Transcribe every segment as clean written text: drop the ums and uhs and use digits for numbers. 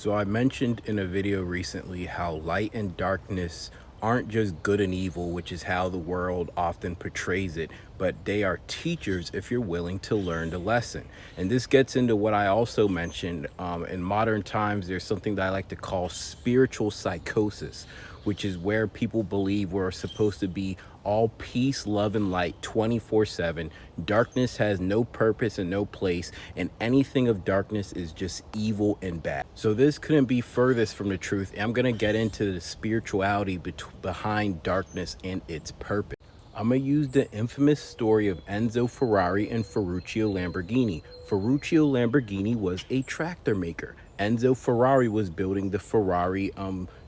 So I mentioned in a video recently how light and darkness aren't just good and evil, which is how the world often portrays it, but they are teachers if you're willing to learn the lesson. And this gets into what I also mentioned. In modern times, there's something that I like to call spiritual psychosis, which is where people believe we're supposed to be all peace, love, and light 24/7. Darkness has no purpose and no place, and anything of darkness is just evil and bad. So this couldn't be furthest from the truth. I'm going to get into the spirituality behind darkness and its purpose. I'm going to use the infamous story of Enzo Ferrari and Ferruccio Lamborghini. Ferruccio Lamborghini was a tractor maker. Enzo Ferrari was building the Ferrari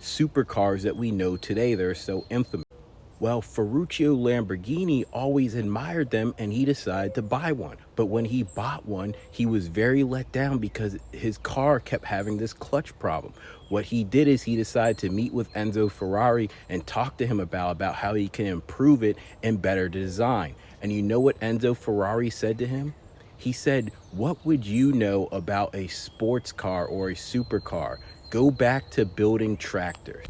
supercars that we know today. They're so infamous. Well, Ferruccio Lamborghini always admired them and he decided to buy one. But when he bought one, he was very let down because his car kept having this clutch problem. What he did is he decided to meet with Enzo Ferrari and talk to him about how he can improve it and better design. And you know what Enzo Ferrari said to him? He said, "What would you know about a sports car or a supercar? Go back to building tractors."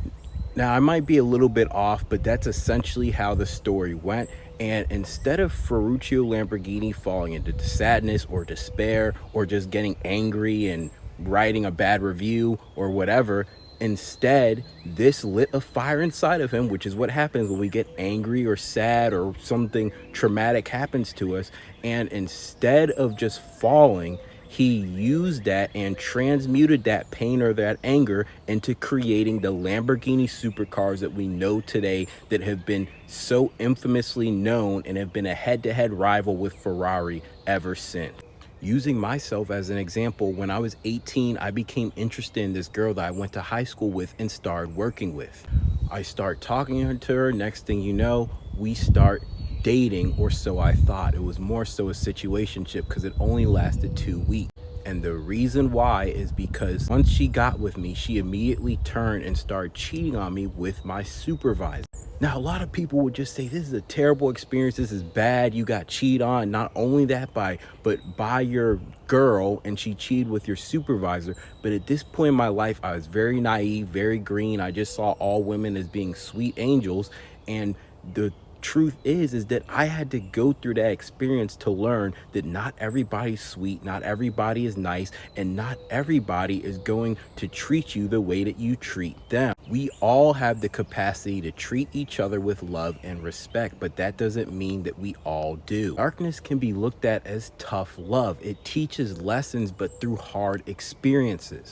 Now, I might be a little bit off, but that's essentially how the story went. And instead of Ferruccio Lamborghini falling into sadness or despair or just getting angry and writing a bad review or whatever, instead, this lit a fire inside of him, which is what happens when we get angry or sad or something traumatic happens to us. And instead of just falling, he used that and transmuted that pain or that anger into creating the Lamborghini supercars that we know today, that have been so infamously known and have been a head-to-head rival with Ferrari ever since. Using myself as an example, when I was 18, I became interested in this girl that I went to high school with and started working with. I start talking to her. Next thing you know, we start dating, or so I thought. It was more so a situationship because it only lasted 2 weeks. And the reason why is because once she got with me, she immediately turned and started cheating on me with my supervisor. Now, a lot of people would just say, this is a terrible experience. This is bad. You got cheated on. Not only that, but by your girl, and she cheated with your supervisor. But at this point in my life, I was very naive, very green. I just saw all women as being sweet angels. And the truth is that I had to go through that experience to learn that not everybody's sweet, not everybody is nice, and not everybody is going to treat you the way that you treat them. We all have the capacity to treat each other with love and respect, but that doesn't mean that we all do. Darkness can be looked at as tough love. It teaches lessons, but through hard experiences.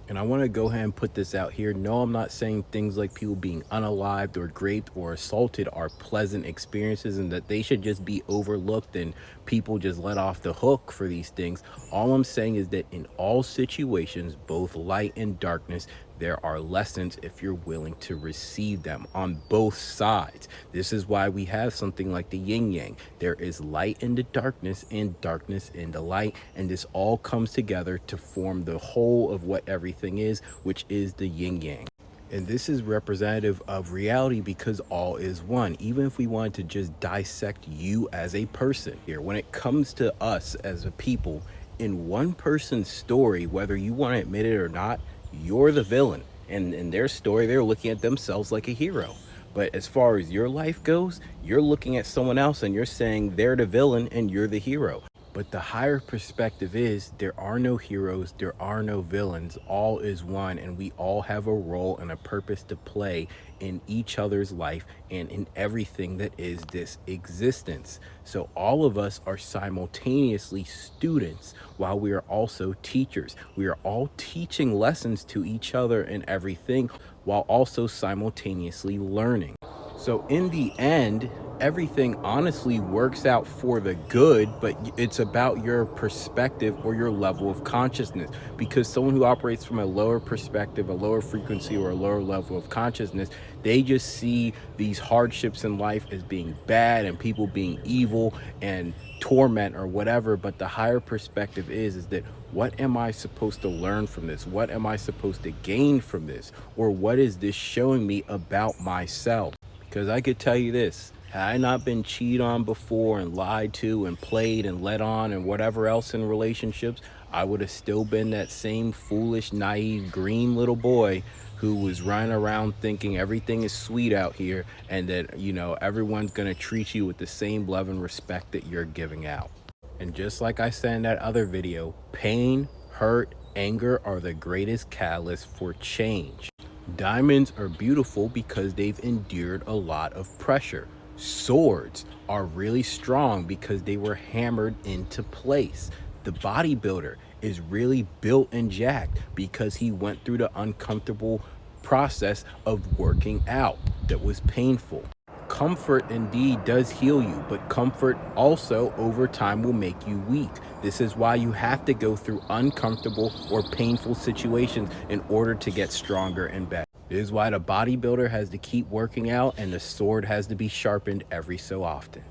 And I want to go ahead and put this out here. No, I'm not saying things like people being unalived or raped or assaulted are pleasant experiences and that they should just be overlooked and people just let off the hook for these things. All I'm saying is that in all situations, both light and darkness, there are lessons if you're willing to receive them on both sides. This is why we have something like the yin yang. There is light in the darkness and darkness in the light, and this all comes together to form the whole of what everything is, which is the yin yang. And this is representative of reality because all is one. Even if we wanted to just dissect you as a person here, when it comes to us as a people, in one person's story, whether you want to admit it or not, you're the villain. And in their story, they're looking at themselves like a hero. But as far as your life goes, you're looking at someone else and you're saying they're the villain and you're the hero. But the higher perspective is there are no heroes, there are no villains, all is one, and we all have a role and a purpose to play in each other's life and in everything that is this existence. So all of us are simultaneously students while we are also teachers. We are all teaching lessons to each other and everything while also simultaneously learning. So in the end, everything honestly works out for the good, but it's about your perspective or your level of consciousness. Because someone who operates from a lower perspective, a lower frequency, or a lower level of consciousness, they just see these hardships in life as being bad and people being evil and torment or whatever. But the higher perspective is that what am I supposed to learn from this? What am I supposed to gain from this? Or what is this showing me about myself? Because I could tell you this, had I not been cheated on before and lied to and played and led on and whatever else in relationships, I would have still been that same foolish, naive, green little boy who was running around thinking everything is sweet out here and that, everyone's going to treat you with the same love and respect that you're giving out. And just like I said in that other video, pain, hurt, anger are the greatest catalyst for change. Diamonds are beautiful because they've endured a lot of pressure. Swords are really strong because they were hammered into place. The bodybuilder is really built and jacked because he went through the uncomfortable process of working out that was painful. Comfort indeed does heal you, but comfort also over time will make you weak. This is why you have to go through uncomfortable or painful situations in order to get stronger and better. This is why the bodybuilder has to keep working out and the sword has to be sharpened every so often.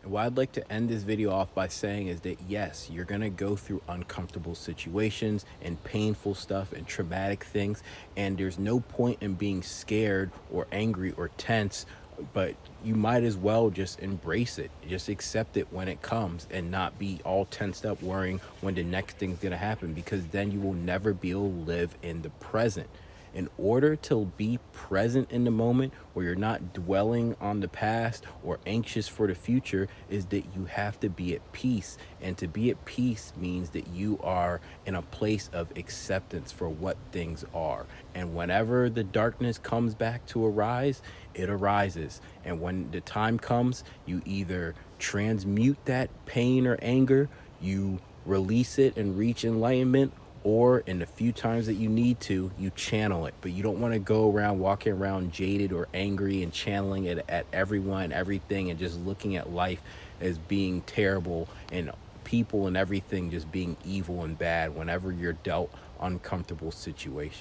And what I'd like to end this video off by saying is that yes, you're going to go through uncomfortable situations and painful stuff and traumatic things, and there's no point in being scared or angry or tense, but you might as well just embrace it. Just accept it when it comes and not be all tensed up worrying when the next thing's going to happen, because then you will never be able to live in the present. In order to be present in the moment where you're not dwelling on the past or anxious for the future, is that you have to be at peace. And to be at peace means that you are in a place of acceptance for what things are. And whenever the darkness comes back to arise, it arises. And when the time comes, you either transmute that pain or anger, you release it and reach enlightenment, or in the few times that you need to, you channel it. But you don't want to go around walking around jaded or angry and channeling it at everyone, everything, and just looking at life as being terrible and people and everything just being evil and bad whenever you're dealt uncomfortable situations.